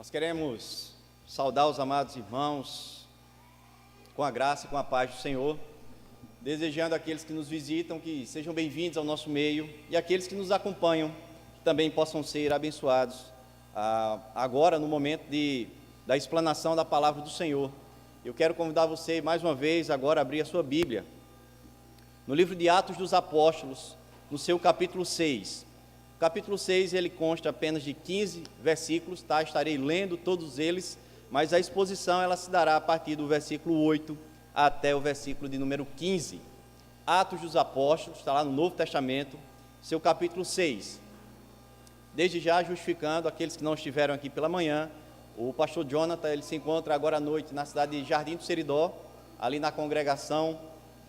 Nós queremos saudar os amados irmãos com a graça e com a paz do Senhor, desejando àqueles que nos visitam que sejam bem-vindos ao nosso meio e àqueles que nos acompanham que também possam ser abençoados agora no momento da explanação da palavra do Senhor. Eu quero convidar você mais uma vez agora a abrir a sua Bíblia no livro de Atos dos Apóstolos, no seu capítulo 6. O capítulo 6, ele consta apenas de 15 versículos, tá? Estarei lendo todos eles, mas a exposição ela se dará a partir do versículo 8 até o versículo de número 15. Atos dos Apóstolos, está lá no Novo Testamento, seu capítulo 6. Desde já justificando aqueles que não estiveram aqui pela manhã, o pastor Jonathan, ele se encontra agora à noite na cidade de Jardim do Seridó, ali na congregação,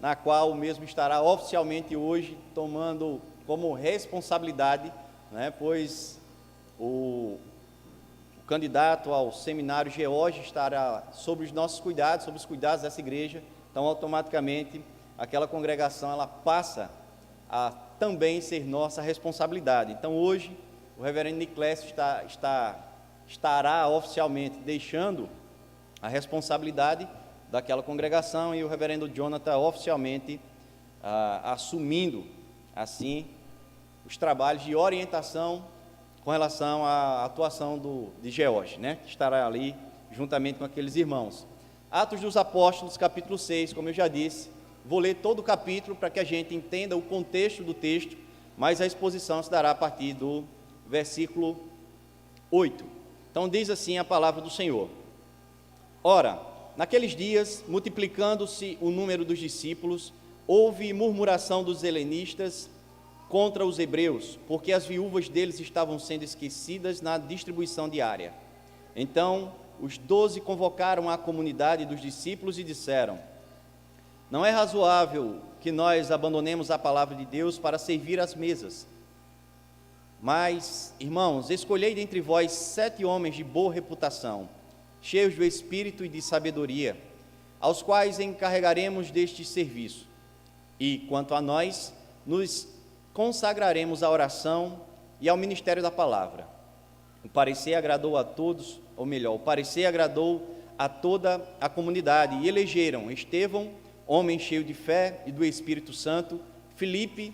na qual o mesmo estará oficialmente hoje tomando como responsabilidade, pois o candidato ao seminário George estará sobre os nossos cuidados, sobre os cuidados dessa igreja. Então automaticamente aquela congregação ela passa a também ser nossa responsabilidade. Então hoje o reverendo Niclésio estará oficialmente deixando a responsabilidade daquela congregação e o reverendo Jonathan oficialmente assumindo assim os trabalhos de orientação com relação à atuação de George, que estará ali juntamente com aqueles irmãos. Atos dos Apóstolos, capítulo 6, como eu já disse, vou ler todo o capítulo para que a gente entenda o contexto do texto, mas a exposição se dará a partir do versículo 8. Então diz assim a palavra do Senhor: Ora, naqueles dias, multiplicando-se o número dos discípulos, houve murmuração dos helenistas contra os hebreus, porque as viúvas deles estavam sendo esquecidas na distribuição diária. Então, os 12 convocaram a comunidade dos discípulos e disseram: Não é razoável que nós abandonemos a palavra de Deus para servir às mesas. Mas, irmãos, escolhei dentre vós 7 homens de boa reputação, cheios do Espírito e de sabedoria, aos quais encarregaremos deste serviço. E, quanto a nós, nos consagraremos à oração e ao ministério da palavra. O parecer agradou a todos, ou melhor, o parecer agradou a toda a comunidade, e elegeram Estevão, homem cheio de fé e do Espírito Santo, Filipe,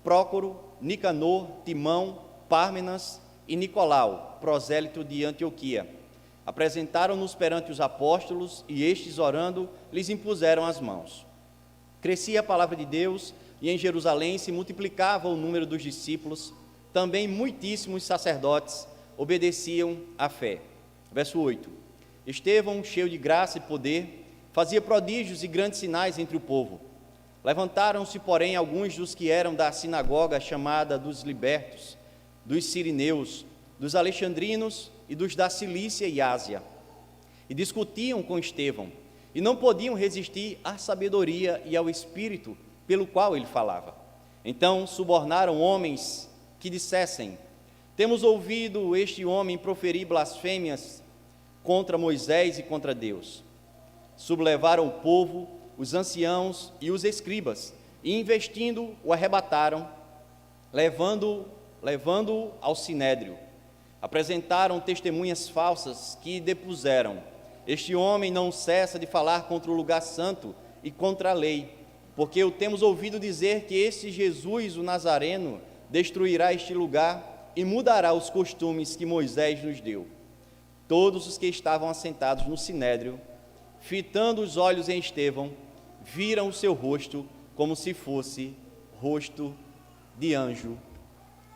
Prócoro, Nicanor, Timão, Pármenas e Nicolau, prosélito de Antioquia. Apresentaram-nos perante os apóstolos, e estes, orando, lhes impuseram as mãos. Crescia a palavra de Deus, e em Jerusalém se multiplicava o número dos discípulos, também muitíssimos sacerdotes obedeciam à fé. Verso 8: Estevão, cheio de graça e poder, fazia prodígios e grandes sinais entre o povo. Levantaram-se, porém, alguns dos que eram da sinagoga chamada dos libertos, dos sirineus, dos alexandrinos e dos da Cilícia e Ásia, e discutiam com Estevão, e não podiam resistir à sabedoria e ao espírito pelo qual ele falava. Então subornaram homens que dissessem: Temos ouvido este homem proferir blasfêmias contra Moisés e contra Deus. Sublevaram o povo, os anciãos e os escribas, e investindo o arrebataram, levando-o ao sinédrio. Apresentaram testemunhas falsas que depuseram: Este homem não cessa de falar contra o lugar santo e contra a lei, porque o temos ouvido dizer que este Jesus, o Nazareno, destruirá este lugar e mudará os costumes que Moisés nos deu. Todos os que estavam assentados no sinédrio, fitando os olhos em Estevão, viram o seu rosto como se fosse rosto de anjo.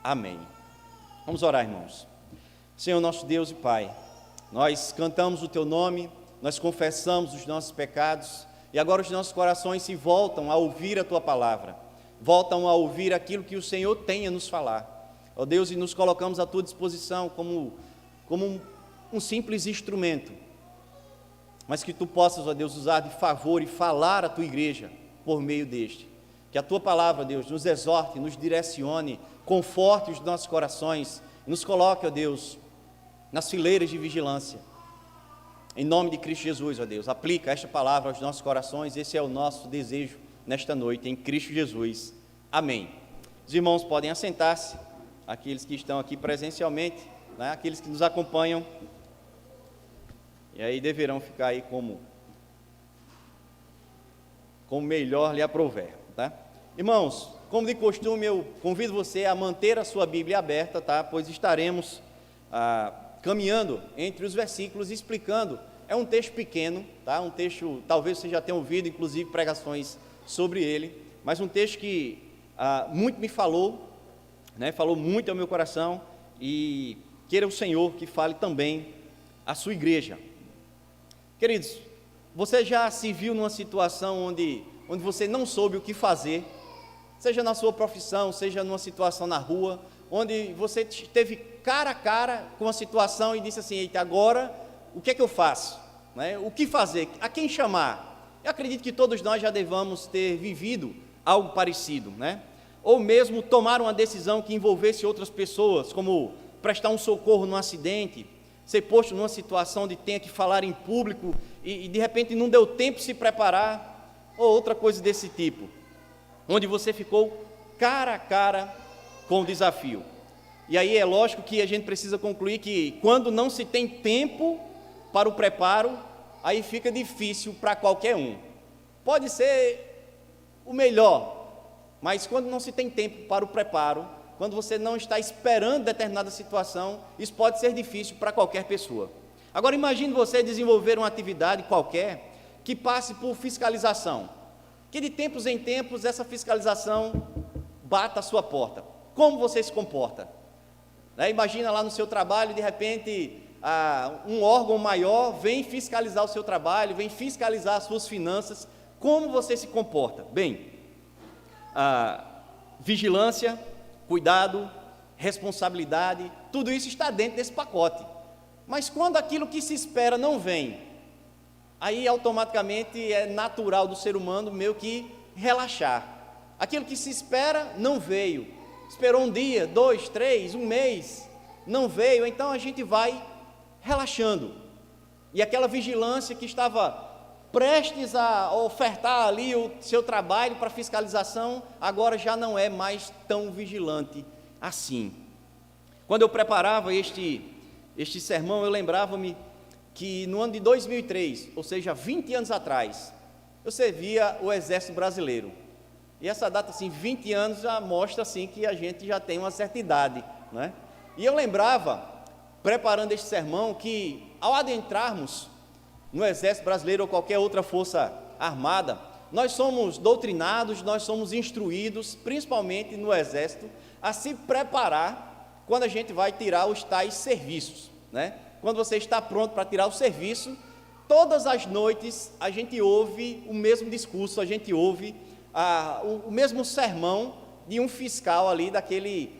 Amém. Vamos orar, irmãos. Senhor nosso Deus e Pai, nós cantamos o Teu nome, nós confessamos os nossos pecados, e agora os nossos corações se voltam a ouvir a Tua palavra, voltam a ouvir aquilo que o Senhor tem a nos falar. Ó Deus, e nos colocamos à Tua disposição como um simples instrumento, mas que Tu possas, ó Deus, usar de favor e falar à Tua igreja por meio deste. Que a Tua palavra, Deus, nos exorte, nos direcione, conforte os nossos corações, nos coloque, ó Deus, nas fileiras de vigilância. Em nome de Cristo Jesus, ó Deus, aplica esta palavra aos nossos corações. Esse é o nosso desejo nesta noite, em Cristo Jesus. Amém. Os irmãos podem assentar-se, aqueles que estão aqui presencialmente, aqueles que nos acompanham E aí deverão ficar aí como melhor lhe aprouver, tá? Irmãos, como de costume, eu convido você a manter a sua Bíblia aberta, tá? Pois estaremos caminhando entre os versículos, explicando. É um texto pequeno, tá? Um texto, talvez você já tenha ouvido, inclusive, pregações sobre ele, mas um texto que muito me falou, né? Falou muito ao meu coração, e queira o Senhor que fale também à sua igreja. Queridos, você já se viu numa situação onde você não soube o que fazer, seja na sua profissão, seja numa situação na rua, onde você esteve cara a cara com a situação e disse assim: eita, agora o que é que eu faço? Né? O que fazer? A quem chamar? Eu acredito que todos nós já devamos ter vivido algo parecido, né? Ou mesmo tomar uma decisão que envolvesse outras pessoas, como prestar um socorro num acidente, ser posto numa situação onde tenha que falar em público e de repente não deu tempo de se preparar, ou outra coisa desse tipo, onde você ficou cara a cara com o desafio. E aí é lógico que a gente precisa concluir que quando não se tem tempo para o preparo, aí fica difícil para qualquer um. Pode ser o melhor, mas quando não se tem tempo para o preparo, quando você não está esperando determinada situação, isso pode ser difícil para qualquer pessoa. Agora imagine você desenvolver uma atividade qualquer que passe por fiscalização, que de tempos em tempos essa fiscalização bata a sua porta. Como você se comporta? Imagina lá no seu trabalho, de repente, um órgão maior vem fiscalizar o seu trabalho, vem fiscalizar as suas finanças. Como você se comporta? Bem, vigilância, cuidado, responsabilidade, tudo isso está dentro desse pacote. Mas quando aquilo que se espera não vem, aí automaticamente é natural do ser humano meio que relaxar. Aquilo que se espera não veio, esperou um dia, 2, 3, um mês, não veio, então a gente vai relaxando. E aquela vigilância que estava prestes a ofertar ali o seu trabalho para fiscalização, agora já não é mais tão vigilante assim. Quando eu preparava este sermão, eu lembrava-me que no ano de 2003, ou seja, 20 anos atrás, eu servia o Exército Brasileiro. E essa data, assim, 20 anos, já mostra, assim, que a gente já tem uma certa idade, né? E eu lembrava, preparando este sermão, que ao adentrarmos no Exército Brasileiro ou qualquer outra força armada, nós somos doutrinados, nós somos instruídos, principalmente no Exército, a se preparar quando a gente vai tirar os tais serviços, né? Quando você está pronto para tirar o serviço, todas as noites a gente ouve o mesmo discurso, a gente ouve o mesmo sermão de um fiscal ali, daquele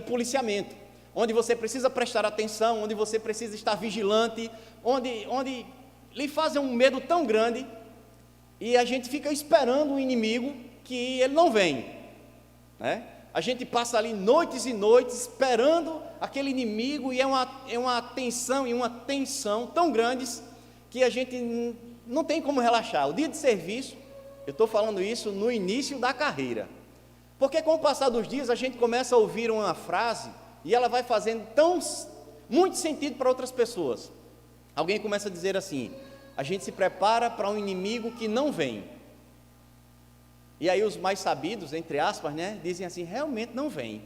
policiamento, onde você precisa prestar atenção, onde você precisa estar vigilante, onde lhe fazem um medo tão grande, e a gente fica esperando um inimigo que ele não vem, né? A gente passa ali noites e noites esperando aquele inimigo, e é uma tensão e uma tensão tão grandes que a gente não tem como relaxar. O dia de serviço, eu estou falando isso no início da carreira, porque com o passar dos dias a gente começa a ouvir uma frase e ela vai fazendo muito sentido para outras pessoas. Alguém começa a dizer assim: a gente se prepara para um inimigo que não vem. E aí os mais sabidos, entre aspas, né, dizem assim: realmente não vem.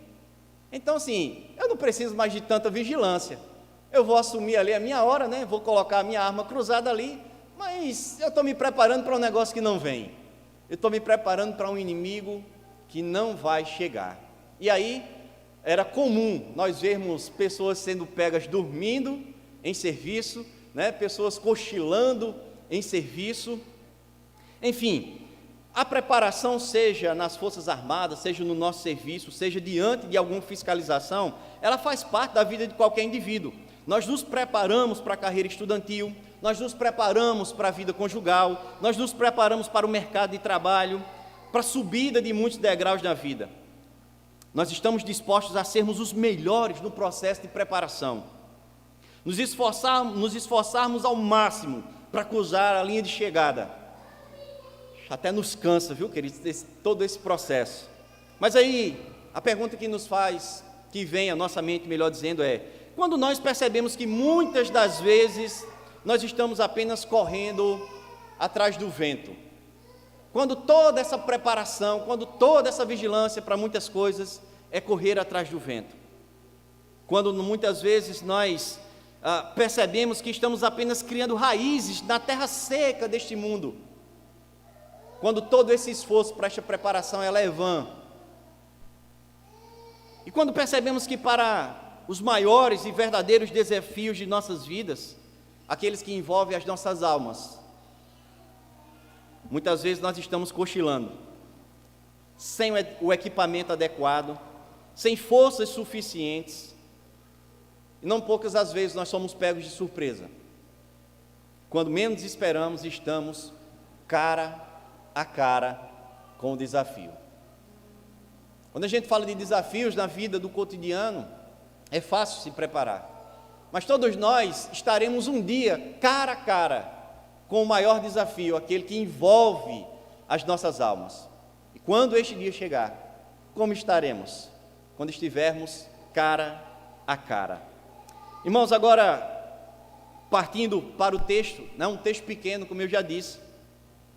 Então assim, eu não preciso mais de tanta vigilância, eu vou assumir ali a minha hora, né, vou colocar a minha arma cruzada ali, mas eu estou me preparando para um negócio que não vem, eu estou me preparando para um inimigo que não vai chegar. E aí era comum nós vermos pessoas sendo pegas dormindo em serviço, né, pessoas cochilando em serviço, enfim. A preparação, seja nas Forças Armadas, seja no nosso serviço, seja diante de alguma fiscalização, ela faz parte da vida de qualquer indivíduo. Nós nos preparamos para a carreira estudantil, nós nos preparamos para a vida conjugal, nós nos preparamos para o mercado de trabalho, para a subida de muitos degraus na vida. Nós estamos dispostos a sermos os melhores no processo de preparação, nos esforçarmos ao máximo para cruzar a linha de chegada. Até nos cansa, viu, queridos, todo esse processo. Mas aí, a pergunta que vem à nossa mente, melhor dizendo, é: quando nós percebemos que muitas das vezes nós estamos apenas correndo atrás do vento. Quando toda essa preparação, quando toda essa vigilância para muitas coisas é correr atrás do vento. Quando muitas vezes nós percebemos que estamos apenas criando raízes na terra seca deste mundo. Quando todo esse esforço para esta preparação ela é vã. E quando percebemos que para os maiores e verdadeiros desafios de nossas vidas, aqueles que envolvem as nossas almas, muitas vezes nós estamos cochilando, sem o equipamento adequado, sem forças suficientes, e não poucas as vezes nós somos pegos de surpresa. Quando menos esperamos, estamos cara a cara com o desafio. Quando a gente fala de desafios na vida do cotidiano, é fácil se preparar, mas todos nós estaremos um dia cara a cara com o maior desafio, aquele que envolve as nossas almas. E quando este dia chegar, como estaremos? Quando estivermos cara a cara. Irmãos, agora, partindo para o texto, não é um texto pequeno, como eu já disse,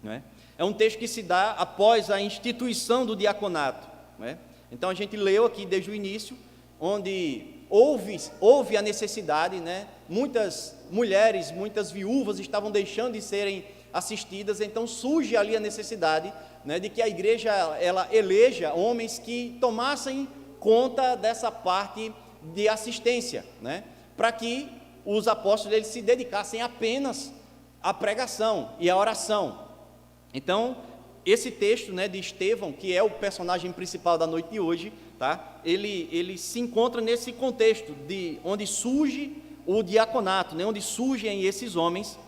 não é? É um texto que se dá após a instituição do diaconato, não é? Então a gente leu aqui desde o início, onde houve a necessidade, né? Muitas mulheres, muitas viúvas estavam deixando de serem assistidas, então surge ali a necessidade, né, de que a igreja ela eleja homens que tomassem conta dessa parte de assistência, né, para que os apóstolos eles se dedicassem apenas à pregação e à oração. Então, esse texto, né, de Estevão, que é o personagem principal da noite de hoje, tá? Ele se encontra nesse contexto de onde surge o diaconato, né, onde surgem esses homens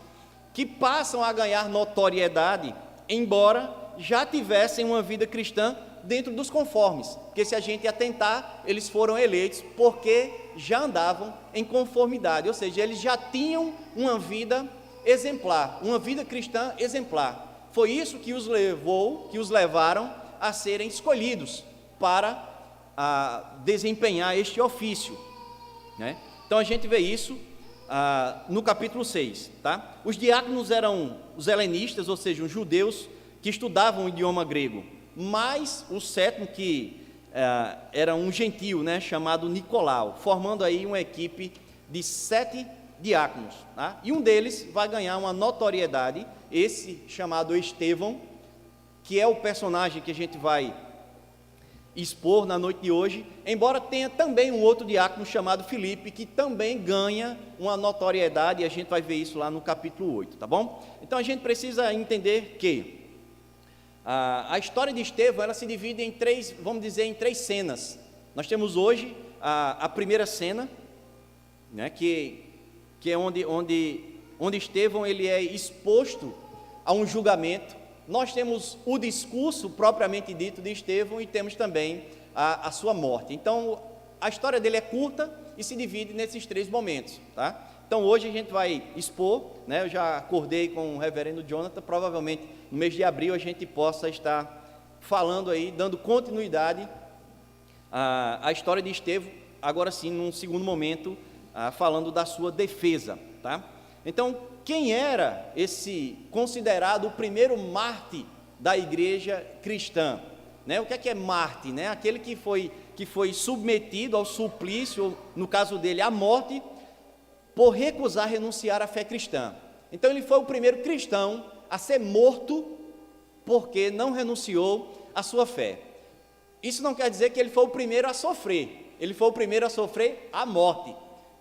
que passam a ganhar notoriedade, embora já tivessem uma vida cristã dentro dos conformes, porque se a gente atentar, eles foram eleitos porque já andavam em conformidade, ou seja, eles já tinham uma vida exemplar, uma vida cristã exemplar. Foi isso que os levaram a serem escolhidos para desempenhar este ofício, né? Então a gente vê isso no capítulo 6, tá? Os diáconos eram os helenistas, ou seja, os judeus que estudavam o idioma grego, mas o sétimo que era um gentio, né, chamado Nicolau, formando aí uma equipe de 7 diáconos, tá? E um deles vai ganhar uma notoriedade, esse chamado Estevão, que é o personagem que a gente vai expor na noite de hoje, embora tenha também um outro diácono chamado Filipe, que também ganha uma notoriedade, e a gente vai ver isso lá no capítulo 8, tá bom? Então a gente precisa entender que a história de Estevão, ela se divide em 3, vamos dizer, em 3 cenas. Nós temos hoje a primeira cena, né, que é onde Estevão ele é exposto a um julgamento. Nós temos o discurso propriamente dito de Estevão e temos também a sua morte. Então, a história dele é curta e se divide nesses 3 momentos, tá? Então, hoje a gente vai expor, né? Eu já acordei com o reverendo Jonathan, provavelmente no mês de abril a gente possa estar falando aí, dando continuidade à história de Estevão, agora sim, num segundo momento, falando da sua defesa, tá? Então, quem era esse considerado o primeiro mártir da igreja cristã? Né? O que é mártir? Né? Aquele que foi submetido ao suplício, ou, no caso dele, à morte, por recusar renunciar à fé cristã. Então, ele foi o primeiro cristão a ser morto porque não renunciou à sua fé. Isso não quer dizer que ele foi o primeiro a sofrer, ele foi o primeiro a sofrer a morte.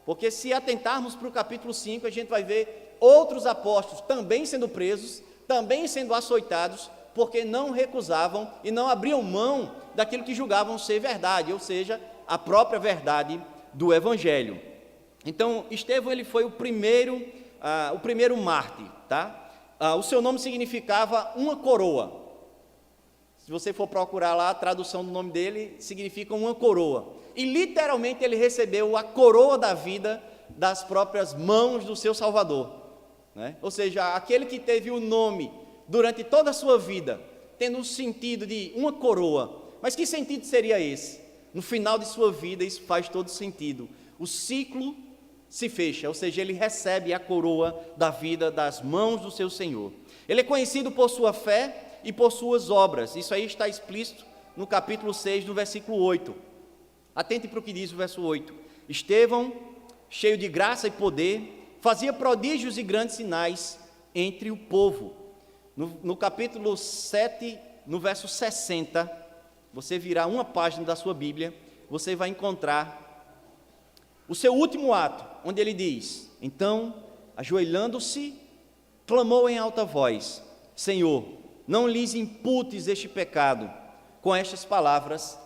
Porque se atentarmos para o capítulo 5, a gente vai ver outros apóstolos também sendo presos, também sendo açoitados, porque não recusavam e não abriam mão daquilo que julgavam ser verdade, ou seja, a própria verdade do Evangelho. Então, Estevão ele foi o primeiro mártir, tá? O seu nome significava uma coroa. Se você for procurar lá, a tradução do nome dele significa uma coroa. E literalmente ele recebeu a coroa da vida das próprias mãos do seu Salvador, né? Ou seja, aquele que teve o nome durante toda a sua vida, tendo o sentido de uma coroa. Mas que sentido seria esse? No final de sua vida, isso faz todo sentido. O ciclo se fecha, ou seja, ele recebe a coroa da vida das mãos do seu Senhor. Ele é conhecido por sua fé e por suas obras. Isso aí está explícito no capítulo 6, no versículo 8. Atente para o que diz o verso 8. Estevão, cheio de graça e poder, fazia prodígios e grandes sinais entre o povo. No capítulo 7, no verso 60, você virar uma página da sua Bíblia, você vai encontrar o seu último ato, onde ele diz: então, ajoelhando-se, clamou em alta voz: Senhor, não lhes imputes este pecado. Com estas palavras,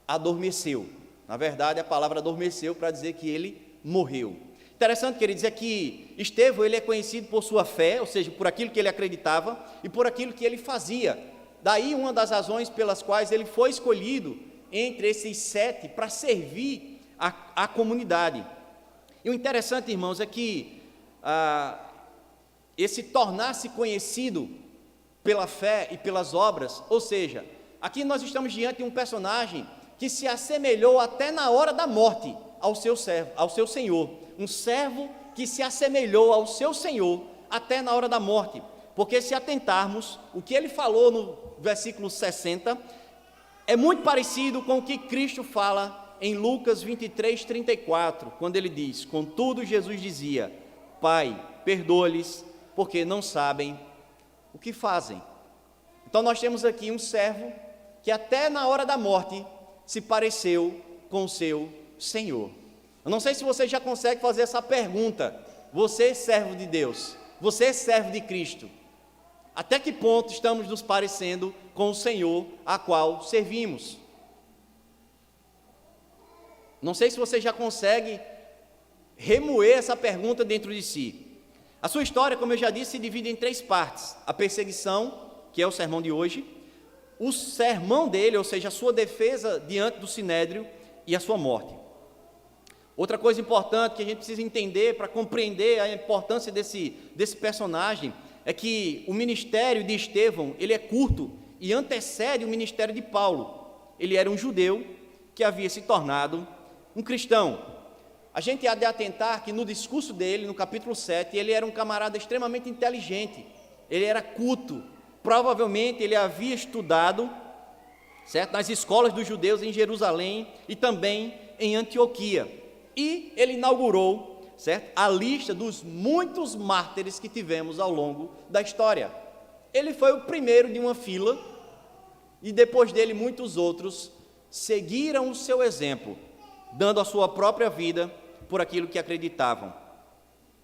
adormeceu. Na verdade, a palavra adormeceu para dizer que ele morreu. Interessante, queridos, é que Estevão, ele é conhecido por sua fé, ou seja, por aquilo que ele acreditava e por aquilo que ele fazia. Daí uma das razões pelas quais ele foi escolhido entre esses 7 para servir a comunidade. E o interessante, irmãos, é que esse tornar-se conhecido pela fé e pelas obras, ou seja, aqui nós estamos diante de um personagem que se assemelhou até na hora da morte ao seu servo, ao seu senhor, um servo que se assemelhou ao seu senhor até na hora da morte, porque se atentarmos, o que ele falou no versículo 60 é muito parecido com o que Cristo fala em Lucas 23, 34, quando ele diz: contudo Jesus dizia, Pai, perdoa-lhes, porque não sabem o que fazem. Então nós temos aqui um servo que até na hora da morte se pareceu com o seu Senhor. Eu não sei se você já consegue fazer essa pergunta: você é servo de Deus? Você é servo de Cristo? Até que ponto estamos nos parecendo com o Senhor a qual servimos? Não sei se você já consegue remoer essa pergunta dentro de si. A sua história, como eu já disse, se divide em 3 partes: a perseguição, que é o sermão de hoje, o sermão dele, ou seja, a sua defesa diante do sinédrio, e a sua morte. Outra coisa importante que a gente precisa entender para compreender a importância desse personagem é que o ministério de Estevão, ele é curto e antecede o ministério de Paulo. Ele era um judeu que havia se tornado um cristão. A gente há de atentar que no discurso dele, no capítulo 7, ele era um camarada extremamente inteligente, ele era culto, provavelmente ele havia estudado, certo, nas escolas dos judeus em Jerusalém e também em Antioquia, e ele inaugurou, certo, a lista dos muitos mártires que tivemos ao longo da história. Ele foi o primeiro de uma fila, e depois dele muitos outros seguiram o seu exemplo, dando a sua própria vida por aquilo que acreditavam,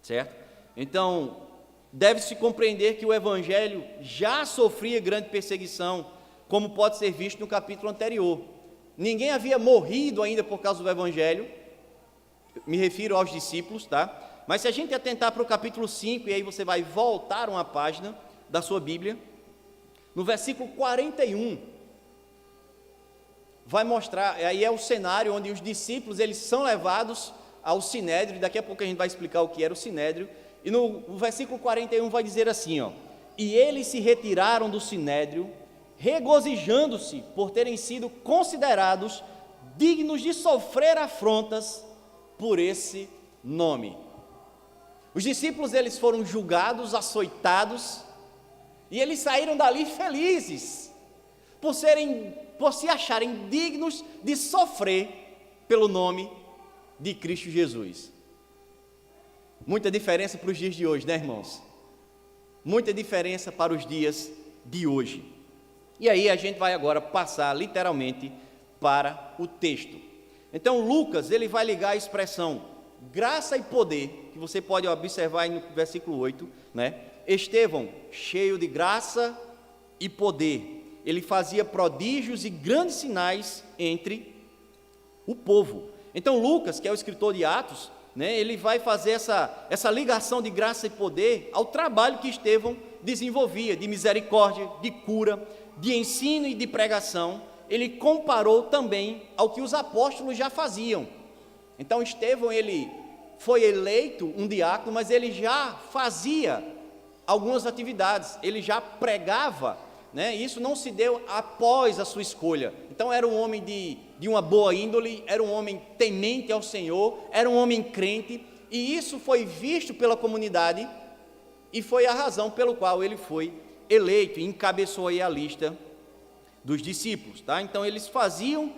certo? Então, deve-se compreender que o Evangelho já sofria grande perseguição, como pode ser visto no capítulo anterior. Ninguém havia morrido ainda por causa do Evangelho, me refiro aos discípulos, tá? Mas se a gente atentar para o capítulo 5, e aí você vai voltar uma página da sua Bíblia, no versículo 41, vai mostrar, aí é o cenário onde os discípulos, eles são levados ao sinédrio, e daqui a pouco a gente vai explicar o que era o sinédrio, e no versículo 41 vai dizer assim, ó: e eles se retiraram do sinédrio, regozijando-se por terem sido considerados dignos de sofrer afrontas por esse nome. Os discípulos, eles foram julgados, açoitados, e eles saíram dali felizes, por se acharem dignos de sofrer pelo nome de Cristo Jesus. Muita diferença para os dias de hoje, né, irmãos? Muita diferença para os dias de hoje. E aí a gente vai agora passar literalmente para o texto. Então Lucas, ele vai ligar a expressão graça e poder, que você pode observar aí no versículo 8, né? Estevão, cheio de graça e poder, ele fazia prodígios e grandes sinais entre o povo. Então Lucas, que é o escritor de Atos, né, ele vai fazer essa ligação de graça e poder ao trabalho que Estevão desenvolvia, de misericórdia, de cura, de ensino e de pregação. Ele comparou também ao que os apóstolos já faziam. Então Estevão, ele foi eleito um diácono, mas ele já fazia algumas atividades, ele já pregava, né? Isso não se deu após a sua escolha. Então era um homem de uma boa índole, era um homem temente ao Senhor, era um homem crente, e isso foi visto pela comunidade, e foi a razão pelo qual ele foi eleito e encabeçou aí a lista dos discípulos, tá? Então eles faziam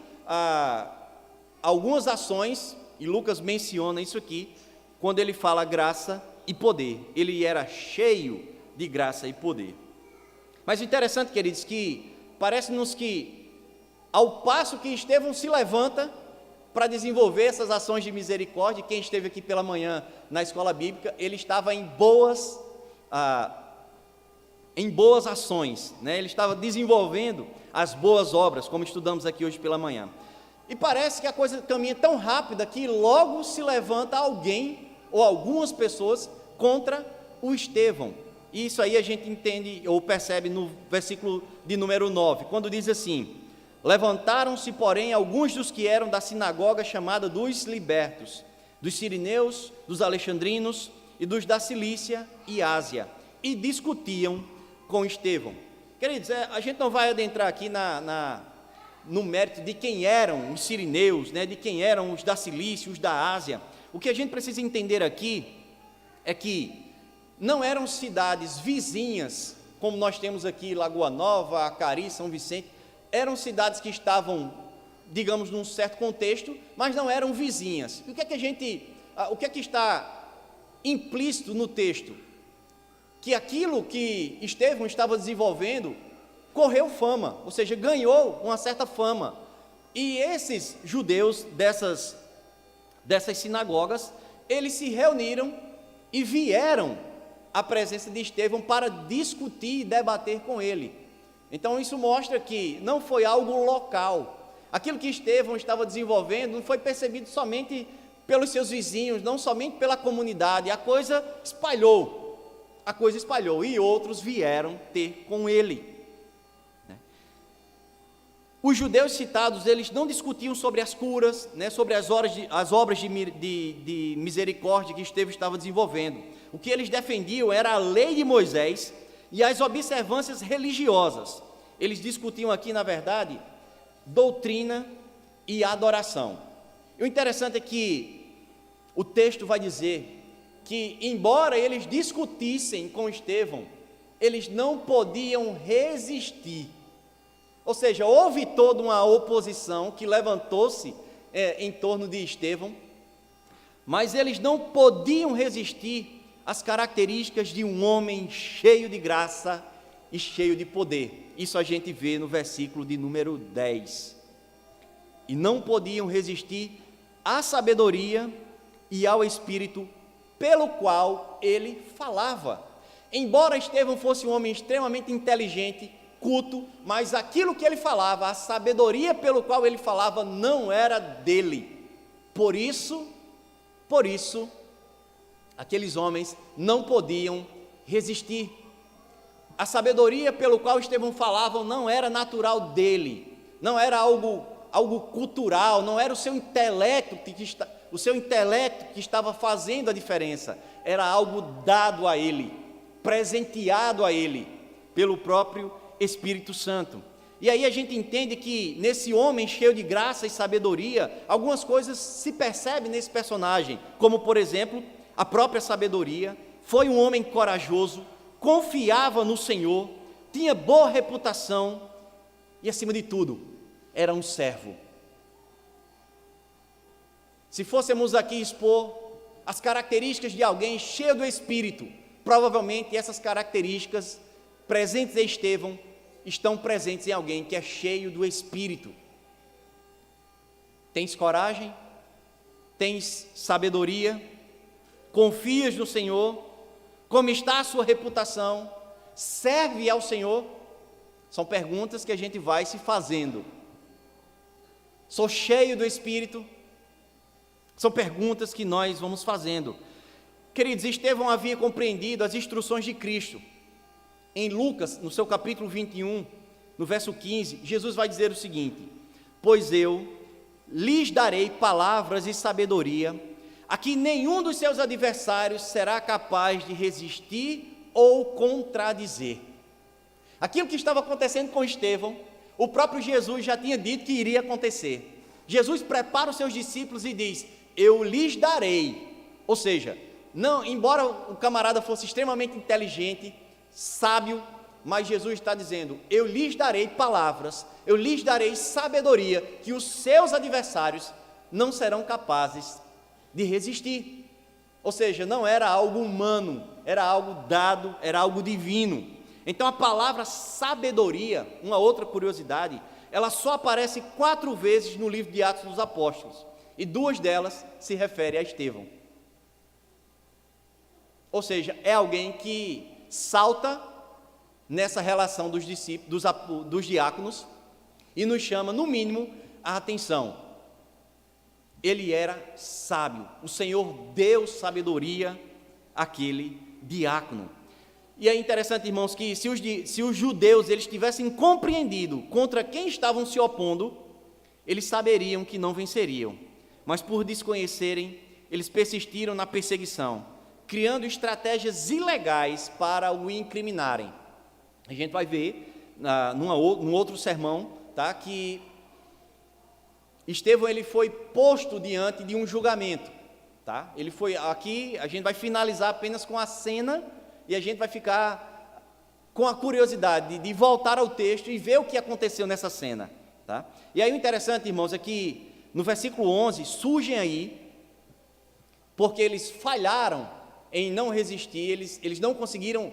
algumas ações, e Lucas menciona isso aqui, quando ele fala graça e poder. Ele era cheio de graça e poder. Mas o interessante, queridos, que parece-nos que, ao passo que Estevão se levanta para desenvolver essas ações de misericórdia, quem esteve aqui pela manhã na escola bíblica, ele estava em boas ações, né? Ele estava desenvolvendo as boas obras, como estudamos aqui hoje pela manhã. E parece que a coisa caminha tão rápida que logo se levanta alguém ou algumas pessoas contra o Estevão. E isso aí a gente entende ou percebe no versículo de número 9, quando diz assim: levantaram-se, porém, alguns dos que eram da sinagoga chamada dos libertos, dos sirineus, dos alexandrinos e dos da Cilícia e Ásia, e discutiam com Estevão. Queridos, a gente não vai adentrar aqui no mérito de quem eram os sirineus, né, de quem eram os da Cilícia, os da Ásia. O que a gente precisa entender aqui é que não eram cidades vizinhas, como nós temos aqui Lagoa Nova, Acari, São Vicente. Eram cidades que estavam, digamos, num certo contexto, mas não eram vizinhas. E o que é que está implícito no texto? Que aquilo que Estevão estava desenvolvendo correu fama, ou seja, ganhou uma certa fama. E esses judeus dessas sinagogas, eles se reuniram e vieram à presença de Estevão para discutir e debater com ele. Então isso mostra que não foi algo local. Aquilo que Estevão estava desenvolvendo não foi percebido somente pelos seus vizinhos, não somente pela comunidade. A coisa espalhou, e outros vieram ter com ele. Os judeus citados, eles não discutiam sobre as curas, né, sobre as obras de misericórdia que Estevão estava desenvolvendo. O que eles defendiam era a lei de Moisés e as observâncias religiosas. Eles discutiam aqui, na verdade, doutrina e adoração. E o interessante é que o texto vai dizer que, embora eles discutissem com Estevão, eles não podiam resistir. Ou seja, houve toda uma oposição que levantou-se em torno de Estevão, mas eles não podiam resistir às características de um homem cheio de graça e cheio de poder. Isso a gente vê no versículo de número 10. E não podiam resistir à sabedoria e ao espírito pelo qual ele falava. Embora Estevão fosse um homem extremamente inteligente, culto, mas aquilo que ele falava, a sabedoria pelo qual ele falava, não era dele. Por isso, aqueles homens não podiam resistir. A sabedoria pelo qual Estevão falava não era natural dele, não era algo cultural, não era o seu intelecto que estava fazendo a diferença, era algo dado a ele, presenteado a ele, pelo próprio Espírito Santo. E aí a gente entende que nesse homem cheio de graça e sabedoria, algumas coisas se percebem nesse personagem, como por exemplo, a própria sabedoria. Foi um homem corajoso, confiava no Senhor, tinha boa reputação e, acima de tudo, era um servo. Se fôssemos aqui expor as características de alguém cheio do Espírito, provavelmente essas características presentes em Estevão estão presentes em alguém que é cheio do Espírito. Tens coragem? Tens sabedoria? Confias no Senhor? Como está a sua reputação? Serve ao Senhor? São perguntas que a gente vai se fazendo. Sou cheio do Espírito? São perguntas que nós vamos fazendo. Queridos, Estevão havia compreendido as instruções de Cristo. Em Lucas, no seu capítulo 21, no verso 15, Jesus vai dizer o seguinte: pois eu lhes darei palavras e sabedoria, a que nenhum dos seus adversários será capaz de resistir ou contradizer. Aquilo que estava acontecendo com Estevão, o próprio Jesus já tinha dito que iria acontecer. Jesus prepara os seus discípulos e diz: eu lhes darei Ou seja, não, embora o camarada fosse extremamente inteligente, sábio, mas Jesus está dizendo: eu lhes darei palavras, eu lhes darei sabedoria, que os seus adversários não serão capazes de resistir. Ou seja, não era algo humano, era algo dado, era algo divino. Então a palavra sabedoria, uma outra curiosidade, ela só aparece 4 vezes no livro de Atos dos Apóstolos, e 2 delas se referem a Estevão. Ou seja, é alguém que salta nessa relação dos discípulos, dos diáconos, e nos chama, no mínimo, a atenção. Ele era sábio, o Senhor deu sabedoria àquele diácono. E é interessante, irmãos, que se os judeus eles tivessem compreendido contra quem estavam se opondo, eles saberiam que não venceriam. Mas por desconhecerem, eles persistiram na perseguição, criando estratégias ilegais para o incriminarem. A gente vai ver num outro sermão, tá, que Estevão ele foi posto diante de um julgamento, tá? Ele foi aqui, a gente vai finalizar apenas com a cena e a gente vai ficar com a curiosidade de voltar ao texto e ver o que aconteceu nessa cena, tá? E aí o interessante, irmãos, é que no versículo 11 surgem aí, porque eles falharam em não resistir, eles não conseguiram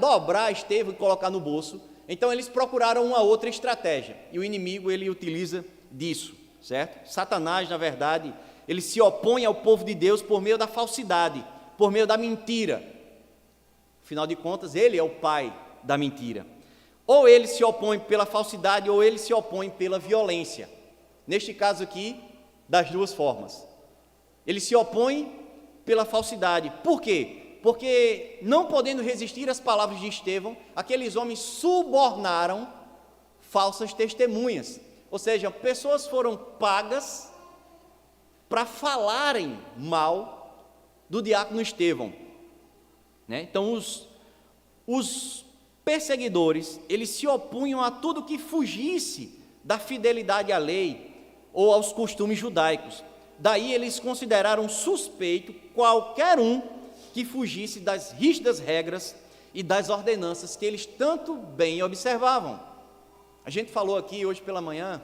dobrar Estevão e colocar no bolso, então eles procuraram uma outra estratégia, e o inimigo ele utiliza disso, certo? Satanás, na verdade, ele se opõe ao povo de Deus por meio da falsidade, por meio da mentira. Afinal de contas, ele é o pai da mentira. Ou ele se opõe pela falsidade, ou ele se opõe pela violência. Neste caso aqui, das 2 formas. Ele se opõe pela falsidade. Por quê? Porque, não podendo resistir às palavras de Estevão, aqueles homens subornaram falsas testemunhas. Ou seja, pessoas foram pagas para falarem mal do diácono Estevão, né? Então, os perseguidores, eles se opunham a tudo que fugisse da fidelidade à lei ou aos costumes judaicos. Daí eles consideraram suspeito qualquer um que fugisse das rígidas regras e das ordenanças que eles tanto bem observavam. A gente falou aqui hoje pela manhã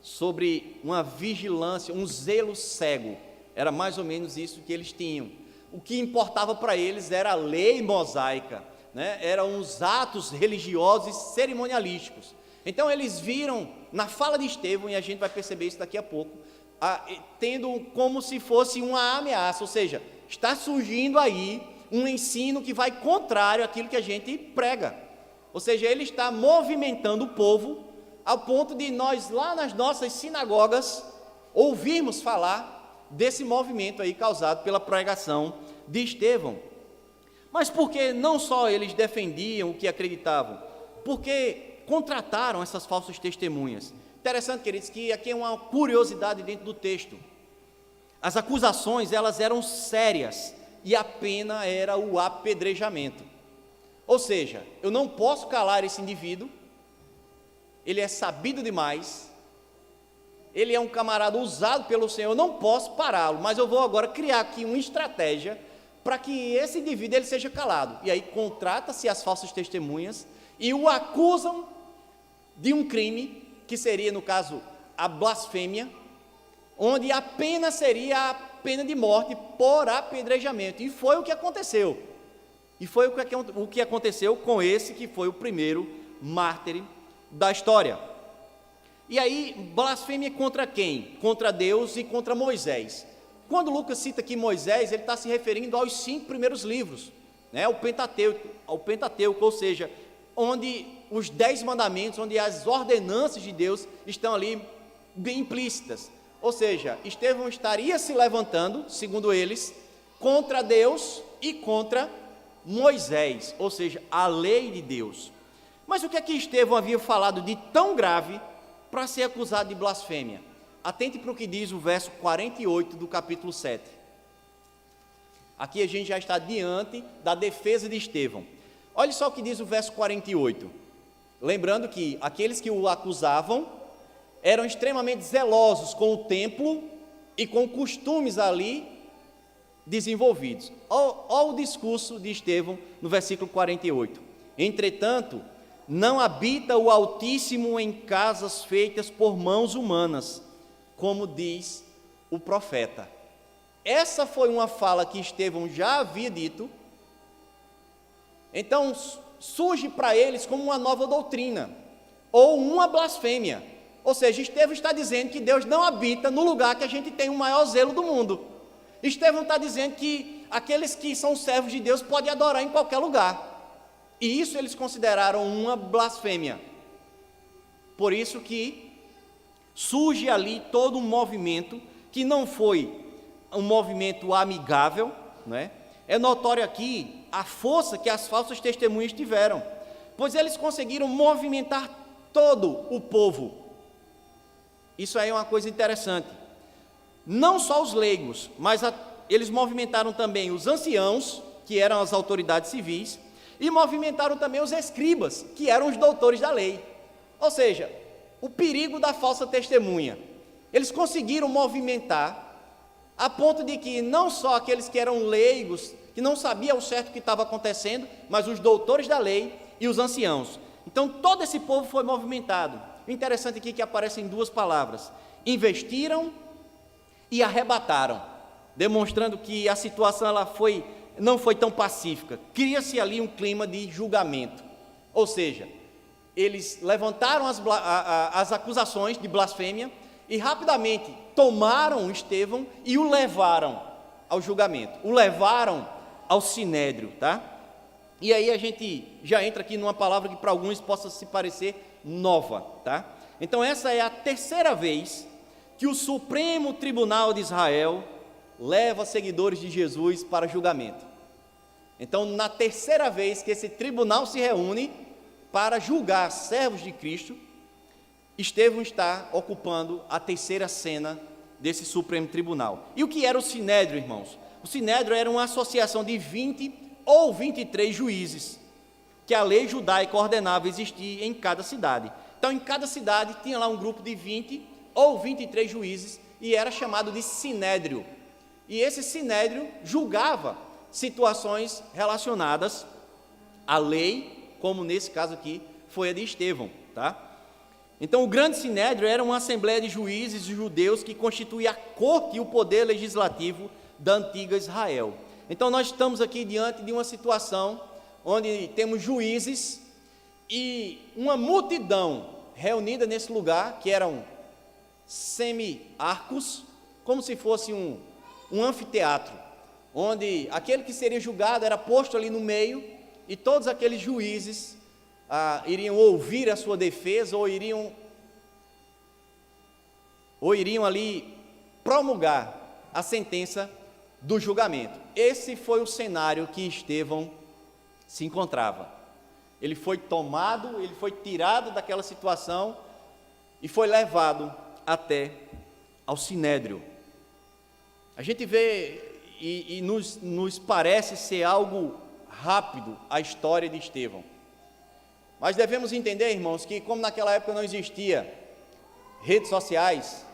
sobre uma vigilância, um zelo cego. Era mais ou menos isso que eles tinham. O que importava para eles era a lei mosaica, né? Eram os atos religiosos e cerimonialísticos. Então eles viram na fala de Estevão, e a gente vai perceber isso daqui a pouco, tendo como se fosse uma ameaça, ou seja, está surgindo aí um ensino que vai contrário àquilo que a gente prega. Ou seja, ele está movimentando o povo ao ponto de nós lá nas nossas sinagogas ouvirmos falar desse movimento aí causado pela pregação de Estevão. Mas porque não só eles defendiam o que acreditavam, porque contrataram essas falsas testemunhas. Interessante, queridos, que aqui é uma curiosidade dentro do texto. As acusações, elas eram sérias e a pena era o apedrejamento. Ou seja, eu não posso calar esse indivíduo, ele é sabido demais, ele é um camarada usado pelo Senhor, eu não posso pará-lo, mas eu vou agora criar aqui uma estratégia para que esse indivíduo ele seja calado. E aí contrata-se as falsas testemunhas e o acusam de um crime, que seria, no caso, a blasfêmia, onde a pena seria a pena de morte por apedrejamento. E foi o que aconteceu. E foi o que aconteceu com esse que foi o primeiro mártir da história. E aí, blasfêmia contra quem? Contra Deus e contra Moisés. Quando Lucas cita aqui Moisés, ele está se referindo aos 5 primeiros livros, né? ao Pentateuco, ou seja, onde os 10 mandamentos, onde as ordenanças de Deus estão ali bem implícitas. Ou seja, Estevão estaria se levantando, segundo eles, contra Deus e contra Moisés, ou seja, a lei de Deus. Mas o que é que Estevão havia falado de tão grave para ser acusado de blasfêmia? Atente para o que diz o verso 48 do capítulo 7. Aqui a gente já está diante da defesa de Estevão. Olha só o que diz o verso 48. Lembrando que aqueles que o acusavam eram extremamente zelosos com o templo e com costumes ali desenvolvidos. Olha o discurso de Estevão no versículo 48. Entretanto, não habita o Altíssimo em casas feitas por mãos humanas, como diz o profeta. Essa foi uma fala que Estevão já havia dito. Então surge para eles como uma nova doutrina, ou uma blasfêmia. Ou seja, Estevão está dizendo que Deus não habita no lugar que a gente tem o maior zelo do mundo. Estevão está dizendo que aqueles que são servos de Deus podem adorar em qualquer lugar. E isso eles consideraram uma blasfêmia. Por isso que surge ali todo um movimento que não foi um movimento amigável, né? É notório aqui a força que as falsas testemunhas tiveram, pois eles conseguiram movimentar todo o povo. Isso aí é uma coisa interessante. Não só os leigos, mas eles movimentaram também os anciãos, que eram as autoridades civis, e movimentaram também os escribas, que eram os doutores da lei. Ou seja, o perigo da falsa testemunha. Eles conseguiram movimentar a ponto de que não só aqueles que eram leigos, que não sabiam ao certo o que estava acontecendo, mas os doutores da lei e os anciãos. Então todo esse povo foi movimentado. O interessante aqui é que aparecem duas palavras: investiram e arrebataram, demonstrando que a situação não foi tão pacífica. Cria-se ali um clima de julgamento. Ou seja, eles levantaram as acusações de blasfêmia e rapidamente tomaram Estevão e o levaram ao julgamento, o levaram ao sinédrio, tá? E aí a gente já entra aqui numa palavra que para alguns possa se parecer nova, tá? Então essa é a terceira vez que o Supremo Tribunal de Israel leva seguidores de Jesus para julgamento. Então, na terceira vez que esse tribunal se reúne para julgar servos de Cristo, Estevão está ocupando a terceira cena desse Supremo Tribunal. E o que era o Sinédrio, irmãos? O Sinédrio era uma associação de 20 ou 23 juízes, que a lei judaica ordenava existir em cada cidade. Então, em cada cidade tinha lá um grupo de 20 ou 23 juízes, e era chamado de Sinédrio. E esse Sinédrio julgava situações relacionadas à lei, como nesse caso aqui foi a de Estevão, tá? Então o grande Sinédrio era uma assembleia de juízes judeus que constituía a corte e o poder legislativo da antiga Israel. Então nós estamos aqui diante de uma situação onde temos juízes e uma multidão reunida nesse lugar, que eram semi-arcos, como se fosse um anfiteatro, onde aquele que seria julgado era posto ali no meio, e todos aqueles juízes iriam ouvir a sua defesa, ou iriam ali promulgar a sentença do julgamento. Esse foi o cenário que Estevão se encontrava. Ele foi tomado, ele foi tirado daquela situação e foi levado até ao Sinédrio. A gente vê e nos parece ser algo rápido a história de Estevão. Mas devemos entender, irmãos, que como naquela época não existia redes sociais,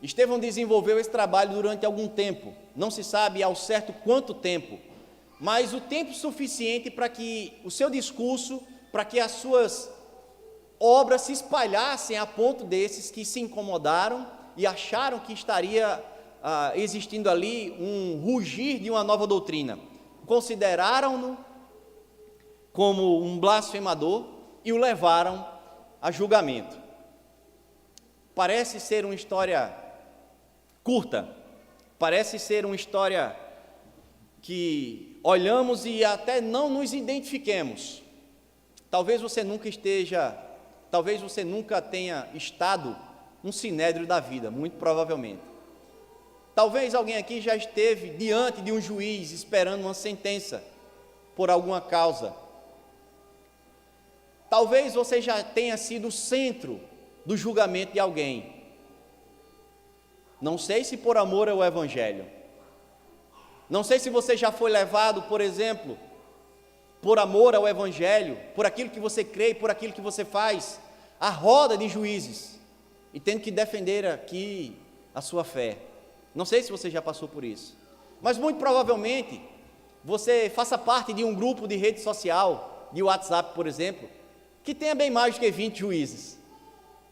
Estevão desenvolveu esse trabalho durante algum tempo. Não se sabe ao certo quanto tempo, mas o tempo suficiente para que o seu discurso, para que as suas obras se espalhassem a ponto desses que se incomodaram e acharam que estaria existindo ali um rugir de uma nova doutrina. Consideraram-no como um blasfemador e o levaram a julgamento. Parece ser uma história curta, parece ser uma história que olhamos e até não nos identifiquemos. Talvez você nunca tenha estado num sinédrio da vida, muito provavelmente. Talvez alguém aqui já esteve diante de um juiz esperando uma sentença por alguma causa. Talvez você já tenha sido o centro do julgamento de alguém. Não sei se por amor ao Evangelho. Não sei se você já foi levado, por exemplo, por amor ao Evangelho, por aquilo que você crê, por aquilo que você faz, à roda de juízes, e tendo que defender aqui a sua fé. Não sei se você já passou por isso, mas muito provavelmente você faça parte de um grupo de rede social, de WhatsApp, por exemplo, que tenha bem mais do que 20 juízes,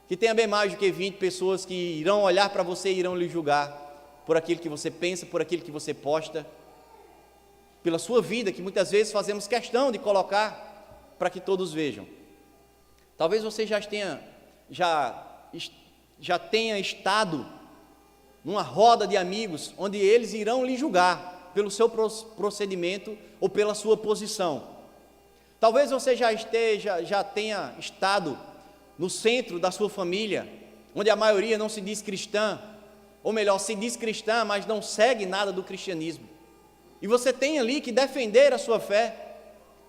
que tenha bem mais do que 20 pessoas que irão olhar para você e irão lhe julgar por aquilo que você pensa, por aquilo que você posta, pela sua vida, que muitas vezes fazemos questão de colocar para que todos vejam. Talvez você já tenha estado numa roda de amigos, onde eles irão lhe julgar pelo seu procedimento ou pela sua posição. Talvez você já tenha estado no centro da sua família, onde a maioria não se diz cristã, ou melhor, se diz cristã, mas não segue nada do cristianismo. E você tem ali que defender a sua fé,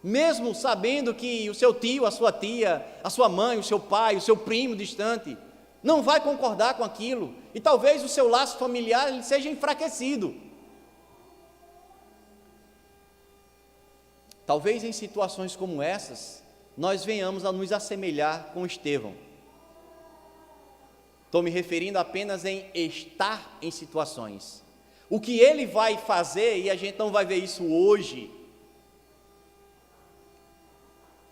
mesmo sabendo que o seu tio, a sua tia, a sua mãe, o seu pai, o seu primo distante, não vai concordar com aquilo, e talvez o seu laço familiar ele seja enfraquecido. Talvez em situações como essas, nós venhamos a nos assemelhar com Estevão. Estou me referindo apenas em estar em situações. O que ele vai fazer, e a gente não vai ver isso hoje,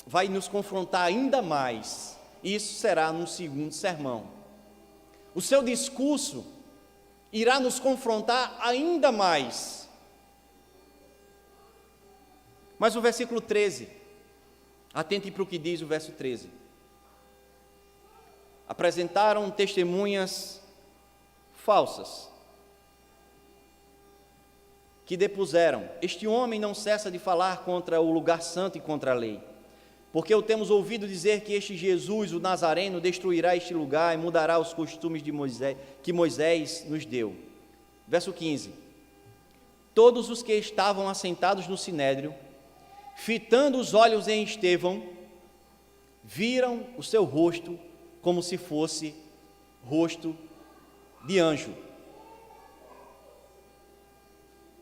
vai nos confrontar ainda mais. Isso será no segundo sermão. O seu discurso irá nos confrontar ainda mais. Mas o versículo 13, atente para o que diz o verso 13. Apresentaram testemunhas falsas, que depuseram: este homem não cessa de falar contra o lugar santo e contra a lei, porque o temos ouvido dizer que este Jesus, o Nazareno, destruirá este lugar e mudará os costumes de Moisés, que Moisés nos deu. Verso 15. Todos os que estavam assentados no sinédrio, fitando os olhos em Estevão, viram o seu rosto como se fosse rosto de anjo.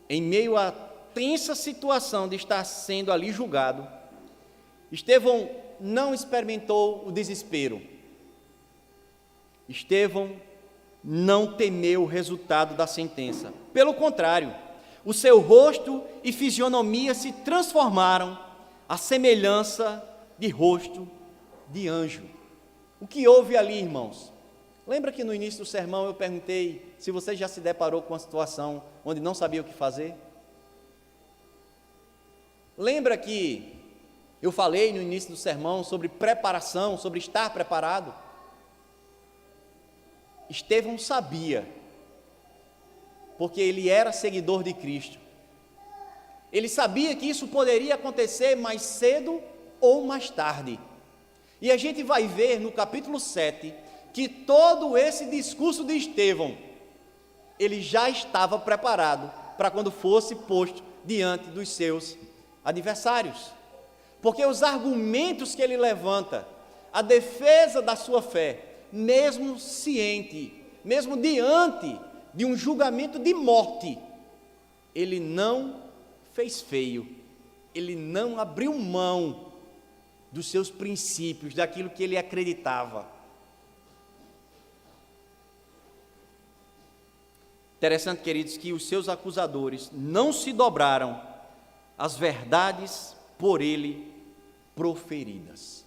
Em meio à tensa situação de estar sendo ali julgado, Estevão não experimentou o desespero. Estevão não temeu o resultado da sentença. Pelo contrário, o seu rosto e fisionomia se transformaram à semelhança de rosto de anjo. O que houve ali, irmãos? Lembra que no início do sermão eu perguntei se você já se deparou com uma situação onde não sabia o que fazer? Lembra que eu falei no início do sermão sobre preparação, sobre estar preparado? Estevão sabia, porque ele era seguidor de Cristo. Ele sabia que isso poderia acontecer mais cedo ou mais tarde. E a gente vai ver no capítulo 7 que todo esse discurso de Estevão, ele já estava preparado para quando fosse posto diante dos seus adversários. Porque os argumentos que ele levanta, a defesa da sua fé, mesmo ciente, mesmo diante de um julgamento de morte, ele não fez feio, ele não abriu mão dos seus princípios, daquilo que ele acreditava. Interessante, queridos, que os seus acusadores não se dobraram às verdades por ele proferidas.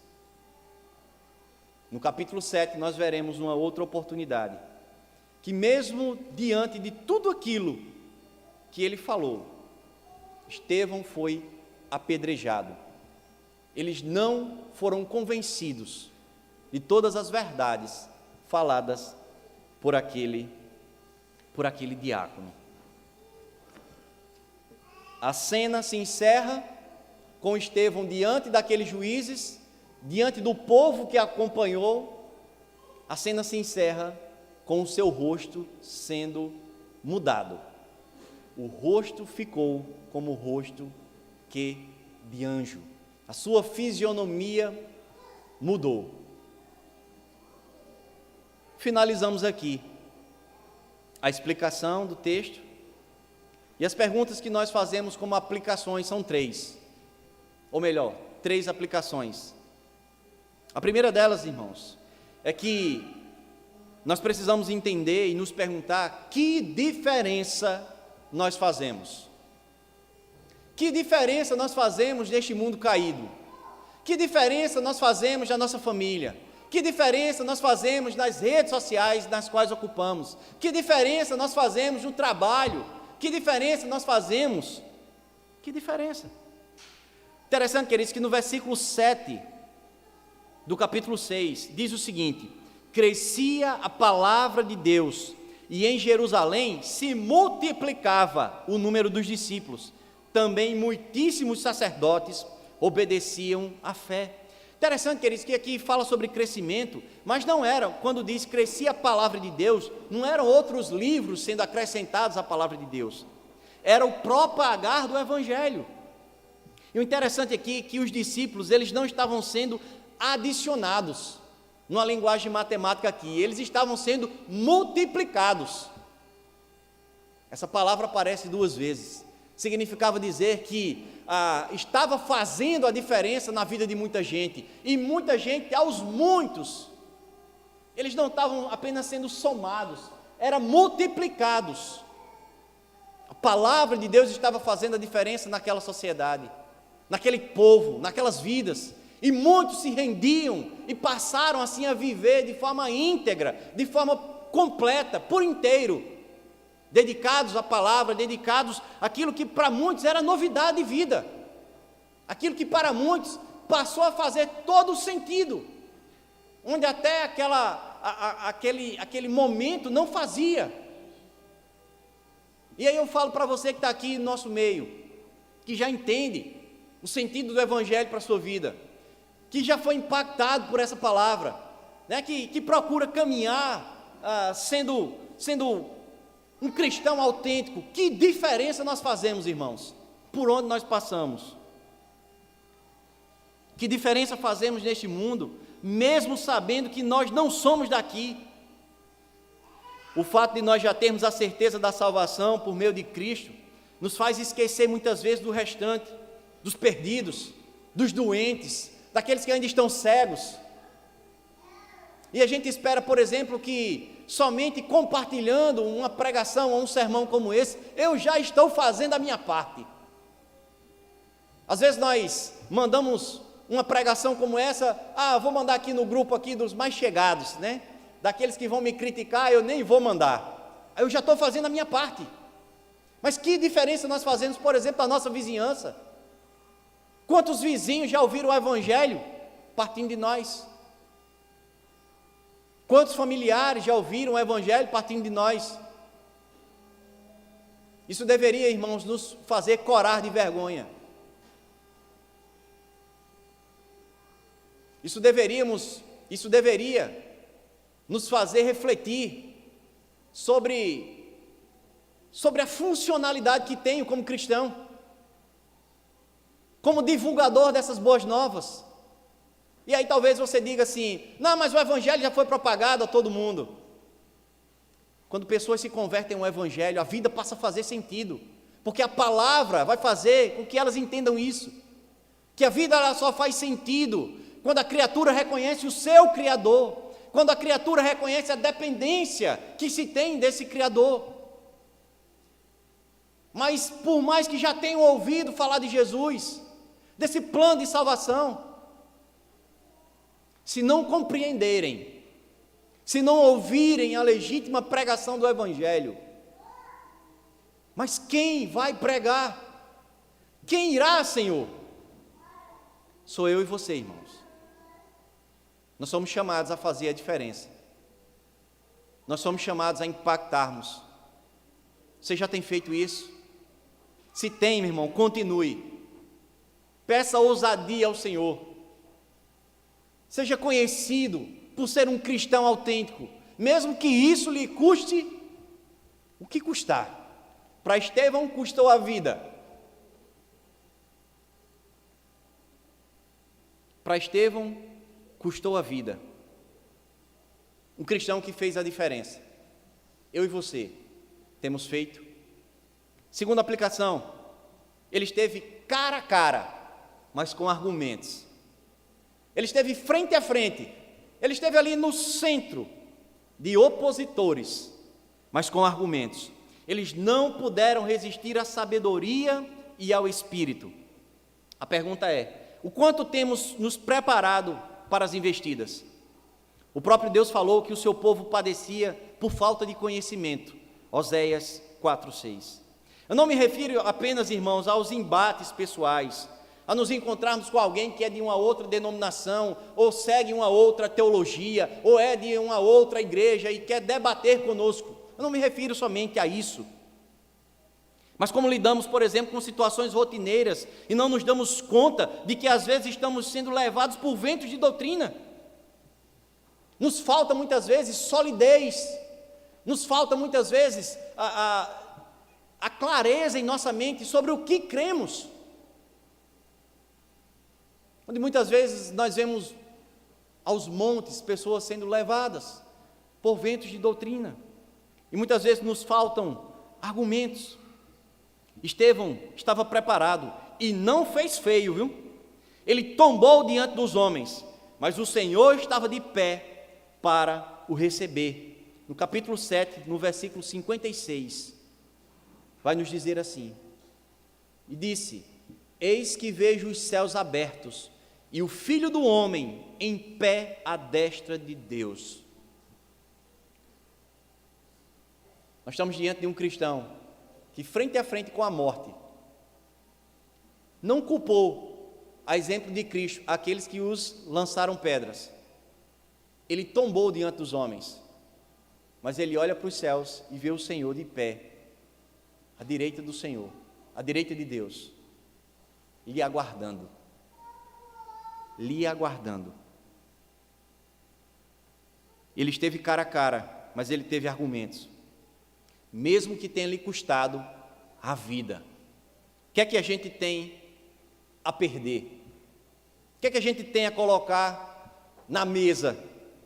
No capítulo 7 nós veremos uma outra oportunidade, que mesmo diante de tudo aquilo que ele falou, Estevão foi apedrejado. Eles não foram convencidos de todas as verdades faladas por aquele diácono. A cena se encerra com Estevão diante daqueles juízes, diante do povo que acompanhou. A cena se encerra com o seu rosto sendo mudado. O rosto ficou como o rosto de anjo. A sua fisionomia mudou. Finalizamos aqui a explicação do texto, e as perguntas que nós fazemos como aplicações são 3, ou melhor, 3 aplicações. A primeira delas, irmãos, é que nós precisamos entender e nos perguntar que diferença nós fazemos. Que diferença nós fazemos neste mundo caído? Que diferença nós fazemos na nossa família? Que diferença nós fazemos nas redes sociais nas quais ocupamos? Que diferença nós fazemos no trabalho? Que diferença nós fazemos? Que diferença? Interessante, queridos, que no versículo 7 do capítulo 6, diz o seguinte: crescia a palavra de Deus, e em Jerusalém se multiplicava o número dos discípulos. Também muitíssimos sacerdotes obedeciam à fé. Interessante, queridos, que aqui fala sobre crescimento, mas não era, quando diz crescia a palavra de Deus, não eram outros livros sendo acrescentados à palavra de Deus, era o propagar do Evangelho. E o interessante aqui é que os discípulos, eles não estavam sendo adicionados, numa linguagem matemática aqui, eles estavam sendo multiplicados. Essa palavra aparece 2 vezes, significava dizer que estava fazendo a diferença na vida de muita gente, e muita gente, aos muitos, eles não estavam apenas sendo somados, eram multiplicados. A palavra de Deus estava fazendo a diferença naquela sociedade, naquele povo, naquelas vidas, e muitos se rendiam e passaram assim a viver de forma íntegra, de forma completa, por inteiro, dedicados à palavra, dedicados àquilo que para muitos era novidade de vida, aquilo que para muitos passou a fazer todo o sentido, onde até aquele momento não fazia. E aí eu falo para você que está aqui no nosso meio, que já entende o sentido do Evangelho para a sua vida, que já foi impactado por essa palavra, né, que procura caminhar sendo um cristão autêntico. Que diferença nós fazemos, irmãos, por onde nós passamos? Que diferença fazemos neste mundo, mesmo sabendo que nós não somos daqui? O fato de nós já termos a certeza da salvação por meio de Cristo, nos faz esquecer muitas vezes do restante, dos perdidos, dos doentes, daqueles que ainda estão cegos. E a gente espera, por exemplo, que somente compartilhando uma pregação ou um sermão como esse, eu já estou fazendo a minha parte. Às vezes nós mandamos uma pregação como essa, vou mandar aqui no grupo aqui dos mais chegados, né? Daqueles que vão me criticar, eu nem vou mandar. Eu já estou fazendo a minha parte. Mas que diferença nós fazemos, por exemplo, na nossa vizinhança? Quantos vizinhos já ouviram o Evangelho partindo de nós? Quantos familiares já ouviram o Evangelho partindo de nós? Isso deveria, irmãos, nos fazer corar de vergonha. Isso deveria nos fazer refletir sobre a funcionalidade que tenho como cristão, como divulgador dessas boas novas. E aí talvez você diga assim: não, mas o Evangelho já foi propagado a todo mundo. Quando pessoas se convertem ao Evangelho, a vida passa a fazer sentido, porque a palavra vai fazer com que elas entendam isso, que a vida ela só faz sentido quando a criatura reconhece o seu Criador, quando a criatura reconhece a dependência que se tem desse Criador. Mas por mais que já tenham ouvido falar de Jesus, desse plano de salvação, se não compreenderem, se não ouvirem a legítima pregação do Evangelho, mas quem vai pregar? Quem irá, Senhor? Sou eu e você, irmãos. Nós somos chamados a fazer a diferença. Nós somos chamados a impactarmos. Você já tem feito isso? Se tem, meu irmão, continue. Peça ousadia ao Senhor. Seja conhecido por ser um cristão autêntico, mesmo que isso lhe custe o que custar. Para Estevão custou a vida. Para Estevão custou a vida. Um cristão que fez a diferença. Eu e você temos feito. Segunda aplicação, ele esteve cara a cara, mas com argumentos. Ele esteve frente a frente, ele esteve ali no centro de opositores, mas com argumentos. Eles não puderam resistir à sabedoria e ao Espírito. A pergunta é: o quanto temos nos preparado para as investidas? O próprio Deus falou que o seu povo padecia por falta de conhecimento. Oséias 4:6. Eu não me refiro apenas, irmãos, aos embates pessoais, a nos encontrarmos com alguém que é de uma outra denominação, ou segue uma outra teologia, ou é de uma outra igreja e quer debater conosco. Eu não me refiro somente a isso. Mas como lidamos, por exemplo, com situações rotineiras e não nos damos conta de que às vezes estamos sendo levados por ventos de doutrina. Nos falta muitas vezes solidez, nos falta muitas vezes a clareza em nossa mente sobre o que cremos. Onde muitas vezes nós vemos aos montes pessoas sendo levadas por ventos de doutrina. E muitas vezes nos faltam argumentos. Estevão estava preparado e não fez feio, viu? Ele tombou diante dos homens, mas o Senhor estava de pé para o receber. No capítulo 7, no versículo 56, vai nos dizer assim: e disse: eis que vejo os céus abertos e o Filho do Homem em pé à destra de Deus. Nós estamos diante de um cristão que, frente a frente com a morte, não culpou, a exemplo de Cristo, aqueles que os lançaram pedras. Ele tombou diante dos homens, mas ele olha para os céus e vê o Senhor de pé, à direita do Senhor, à direita de Deus, lhe aguardando. Ele esteve cara a cara, mas ele teve argumentos, mesmo que tenha lhe custado a vida. O que é que a gente tem a perder? O que é que a gente tem a colocar na mesa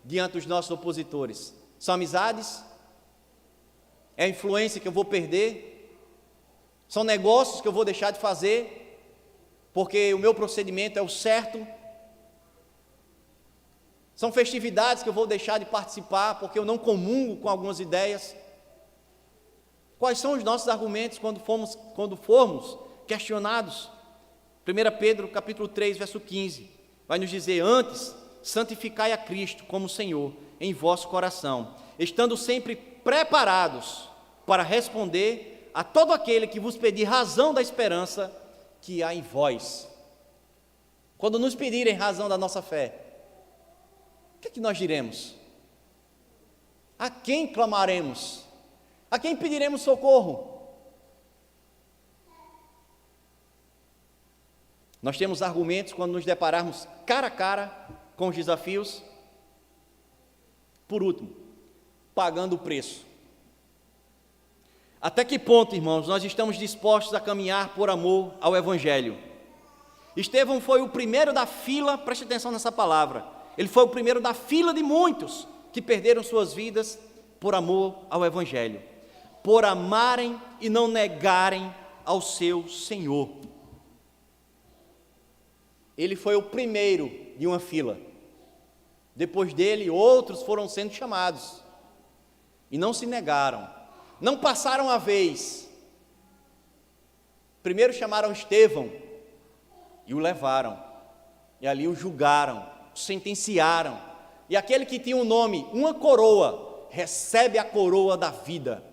diante dos nossos opositores? São amizades? É a influência que eu vou perder? São negócios que eu vou deixar de fazer porque o meu procedimento é o certo? São festividades que eu vou deixar de participar porque eu não comungo com algumas ideias? Quais são os nossos argumentos quando formos questionados? 1 Pedro capítulo 3, verso 15, vai nos dizer: antes, santificai a Cristo como Senhor em vosso coração, estando sempre preparados para responder a todo aquele que vos pedir razão da esperança que há em vós. Quando nos pedirem razão da nossa fé, o que é que nós diremos? A quem clamaremos? A quem pediremos socorro? Nós temos argumentos quando nos depararmos cara a cara com os desafios. Por último, pagando o preço. Até que ponto, irmãos, nós estamos dispostos a caminhar por amor ao Evangelho? Estevão foi o primeiro da fila, preste atenção nessa palavra, ele foi o primeiro da fila de muitos que perderam suas vidas por amor ao Evangelho, por amarem e não negarem ao seu Senhor. Ele foi o primeiro de uma fila. Depois dele, outros foram sendo chamados e não se negaram, não passaram a vez. Primeiro chamaram Estevão e o levaram, e ali o julgaram, o sentenciaram, e aquele que tinha um nome, uma coroa, recebe a coroa da vida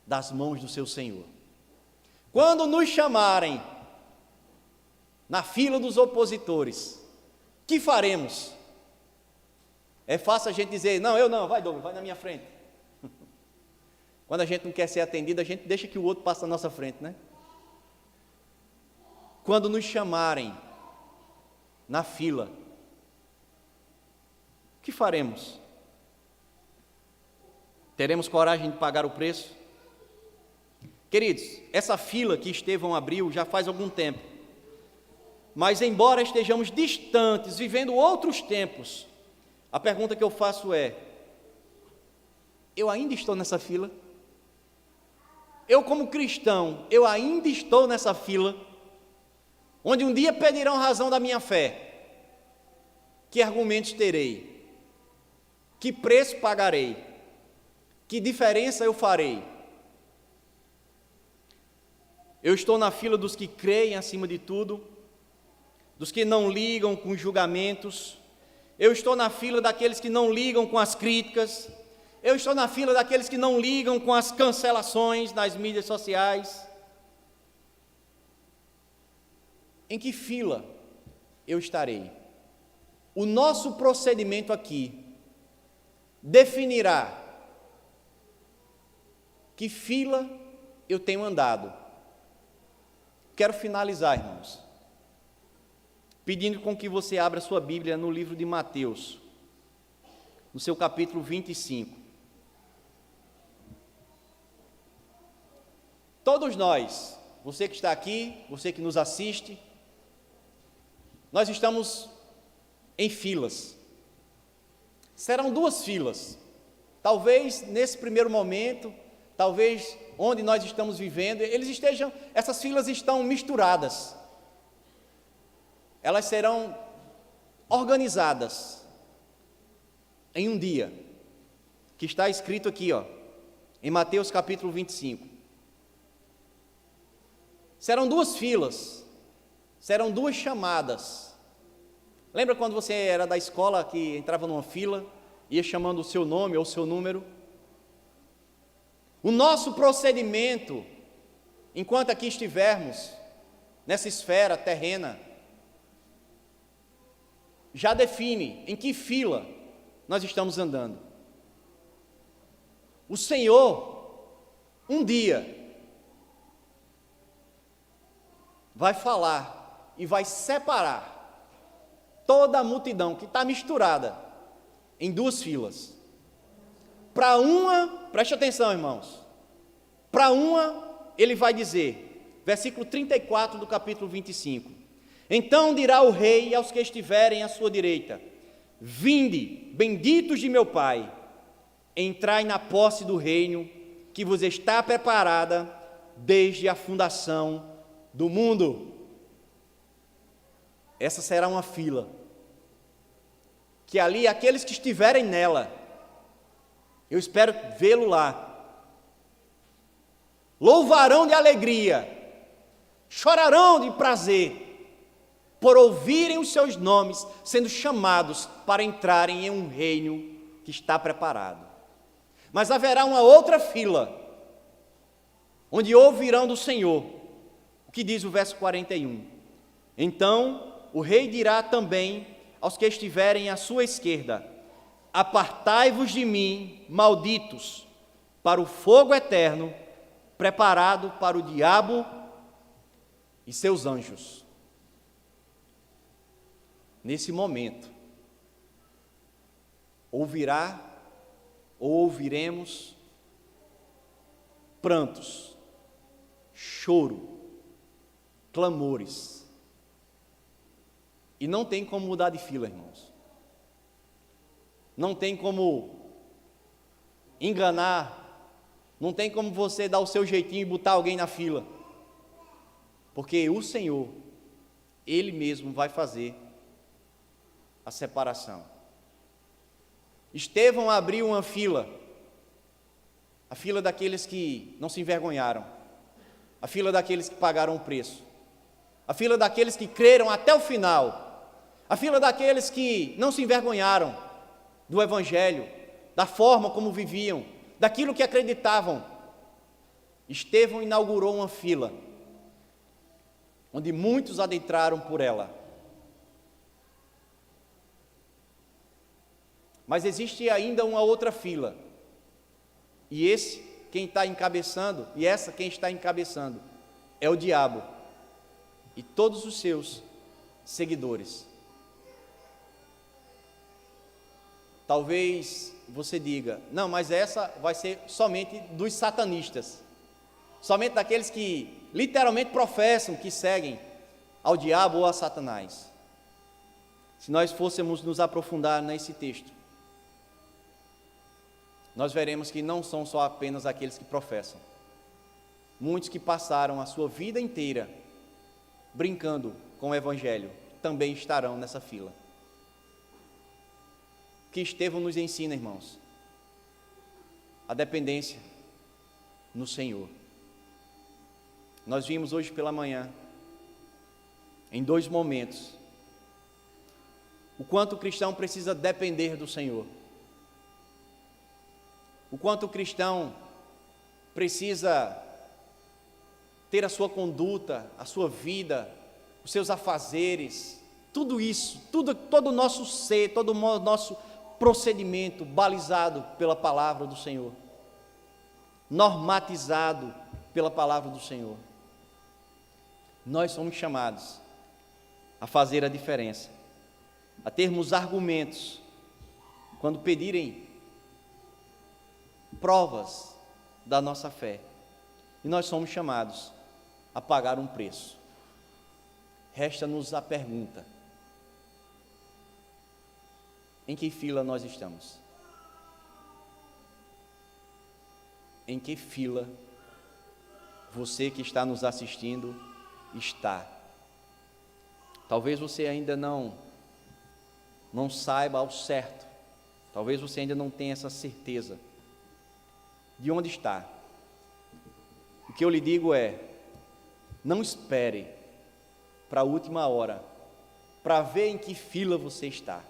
das mãos do seu Senhor. Quando nos chamarem na fila dos opositores, que faremos? É fácil a gente dizer: não, eu não, vai Douglas, vai na minha frente. Quando a gente não quer ser atendido, a gente deixa que o outro passe na nossa frente, né? Quando nos chamarem na fila, o que faremos? Teremos coragem de pagar o preço? Queridos, essa fila que Estevão abriu já faz algum tempo, mas embora estejamos distantes, vivendo outros tempos, a pergunta que eu faço é: eu ainda estou nessa fila? Eu, como cristão, eu ainda estou nessa fila, onde um dia pedirão razão da minha fé? Que argumentos terei? Que preço pagarei? Que diferença eu farei? Eu estou na fila dos que creem acima de tudo, dos que não ligam com os julgamentos. Eu estou na fila daqueles que não ligam com as críticas. Eu estou na fila daqueles que não ligam com as cancelações nas mídias sociais. Em que fila eu estarei? O nosso procedimento aqui definirá que fila eu tenho andado. Quero finalizar, irmãos, pedindo com que você abra sua Bíblia no livro de Mateus, no seu capítulo 25. Todos nós, você que está aqui, você que nos assiste, nós estamos em filas. Serão duas filas. Talvez nesse primeiro momento, talvez onde nós estamos vivendo, essas filas estão misturadas. Elas serão organizadas em um dia, que está escrito aqui, em Mateus capítulo 25. Serão duas filas, serão duas chamadas. Lembra quando você era da escola que entrava numa fila, ia chamando o seu nome ou o seu número? O nosso procedimento, enquanto aqui estivermos, nessa esfera terrena, já define em que fila nós estamos andando. O Senhor, um dia, vai falar e vai separar toda a multidão que está misturada em duas filas. Para uma, preste atenção, irmãos, para uma ele vai dizer, versículo 34 do capítulo 25, então dirá o rei aos que estiverem à sua direita, vinde, benditos de meu Pai, entrai na posse do reino que vos está preparada desde a fundação do mundo. Essa será uma fila, que ali aqueles que estiverem nela, eu espero vê-lo lá, louvarão de alegria, chorarão de prazer, por ouvirem os seus nomes sendo chamados para entrarem em um reino que está preparado. Mas haverá uma outra fila, onde ouvirão do Senhor, o que diz o verso 41. Então o rei dirá também aos que estiverem à sua esquerda, apartai-vos de mim, malditos, para o fogo eterno, preparado para o diabo e seus anjos. Nesse momento, ouviremos prantos, choro, clamores. E não tem como mudar de fila, irmãos. Não tem como enganar, não tem como você dar o seu jeitinho e botar alguém na fila. Porque o Senhor, Ele mesmo vai fazer a separação. Estevão abriu uma fila, a fila daqueles que não se envergonharam, a fila daqueles que pagaram o preço, a fila daqueles que creram até o final, a fila daqueles que não se envergonharam do Evangelho, da forma como viviam, daquilo que acreditavam. Estevão inaugurou uma fila, onde muitos adentraram por ela. Mas existe ainda uma outra fila, e quem está encabeçando, quem está encabeçando, é o diabo e todos os seus seguidores. Talvez você diga, não, mas essa vai ser somente dos satanistas, somente daqueles que literalmente professam que seguem ao diabo ou a Satanás. Se nós fôssemos nos aprofundar nesse texto, nós veremos que não são só apenas aqueles que professam. Muitos que passaram a sua vida inteira brincando com o Evangelho também estarão nessa fila. O que Estevão nos ensina, irmãos? a dependência no Senhor. Nós vimos hoje pela manhã, em 2 momentos, o quanto o cristão precisa depender do Senhor. O quanto o cristão precisa ter a sua conduta, a sua vida, os seus afazeres, tudo isso, todo o nosso ser, todo o nosso procedimento balizado pela palavra do Senhor, normatizado pela palavra do Senhor. Nós somos chamados a fazer a diferença, a termos argumentos quando pedirem provas da nossa fé, e nós somos chamados a pagar um preço. Resta-nos a pergunta: em que fila nós estamos? Em que fila você que está nos assistindo está? Talvez você ainda não saiba ao certo, talvez você ainda não tenha essa certeza de onde está. O que eu lhe digo é: não espere para a última hora para ver em que fila você está.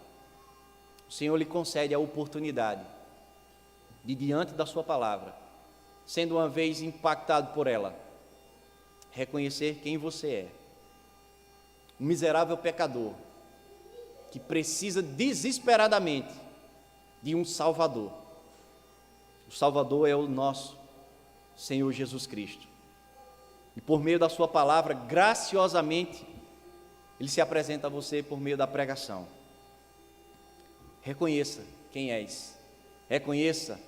O Senhor lhe concede a oportunidade de, diante da sua palavra, sendo uma vez impactado por ela, reconhecer quem você é, um miserável pecador que precisa desesperadamente de um Salvador. O Salvador é o nosso Senhor Jesus Cristo, e por meio da sua palavra, graciosamente, Ele se apresenta a você por meio da pregação. Reconheça quem és, reconheça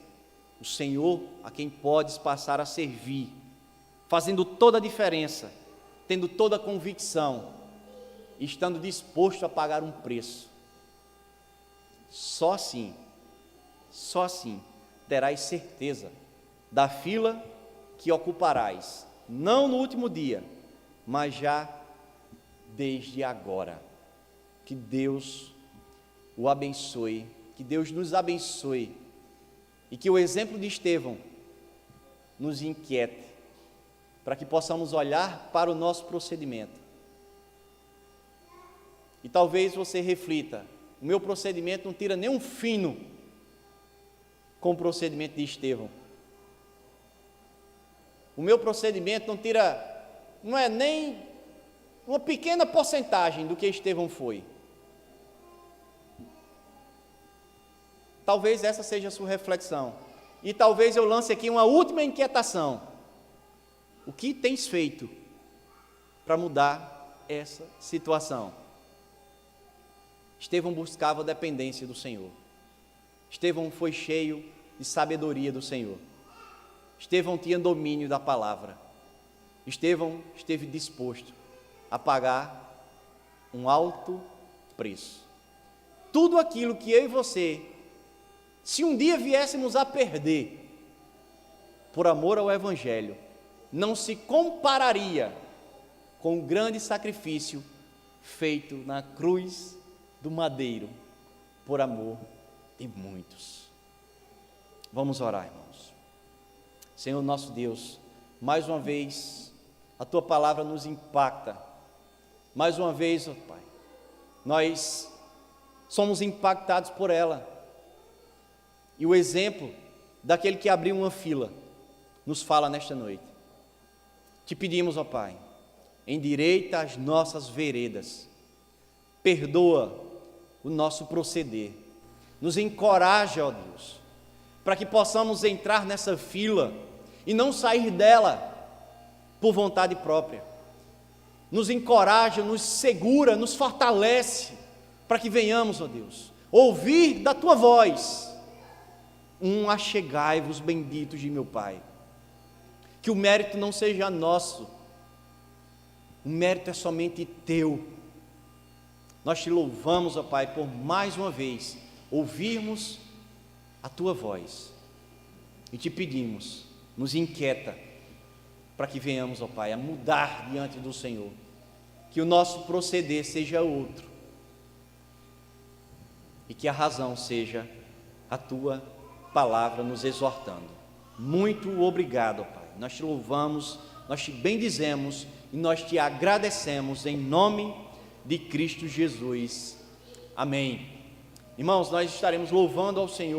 o Senhor a quem podes passar a servir, fazendo toda a diferença, tendo toda a convicção, estando disposto a pagar um preço. Só assim terás certeza da fila que ocuparás, não no último dia, mas já desde agora. Que Deus o abençoe, que Deus nos abençoe, e que o exemplo de Estevão nos inquiete, para que possamos olhar para o nosso procedimento. E talvez você reflita: o meu procedimento não tira nem um fino com o procedimento de Estevão. O meu procedimento não é nem uma pequena porcentagem do que Estevão foi. Talvez essa seja a sua reflexão. E talvez eu lance aqui uma última inquietação: o que tens feito para mudar essa situação? Estevão buscava a dependência do Senhor. Estevão foi cheio de sabedoria do Senhor. Estevão tinha domínio da palavra. Estevão esteve disposto a pagar um alto preço. Tudo aquilo que eu e você, se um dia viéssemos a perder, por amor ao Evangelho, não se compararia com o grande sacrifício feito na cruz do madeiro, por amor de muitos. Vamos orar, irmãos. Senhor nosso Deus, mais uma vez, a Tua palavra nos impacta. Mais uma vez, ó Pai, nós somos impactados por ela. E o exemplo daquele que abriu uma fila nos fala nesta noite. Te pedimos, ó Pai, endireita as nossas veredas, perdoa o nosso proceder, nos encoraja, ó Deus, para que possamos entrar nessa fila e não sair dela por vontade própria. Nos encoraja, nos segura, nos fortalece, para que venhamos, ó Deus, ouvir da Tua voz: achegai-vos, benditos de meu Pai. Que o mérito não seja nosso, o mérito é somente Teu. Nós Te louvamos, ó Pai, por mais uma vez ouvirmos a Tua voz, e Te pedimos, nos inquieta, para que venhamos, ó Pai, a mudar diante do Senhor, que o nosso proceder seja outro, e que a razão seja a Tua palavra nos exortando. Muito obrigado, Pai. Nós te louvamos, nós te bendizemos e nós te agradecemos em nome de Cristo Jesus. Amém. Irmãos, nós estaremos louvando ao Senhor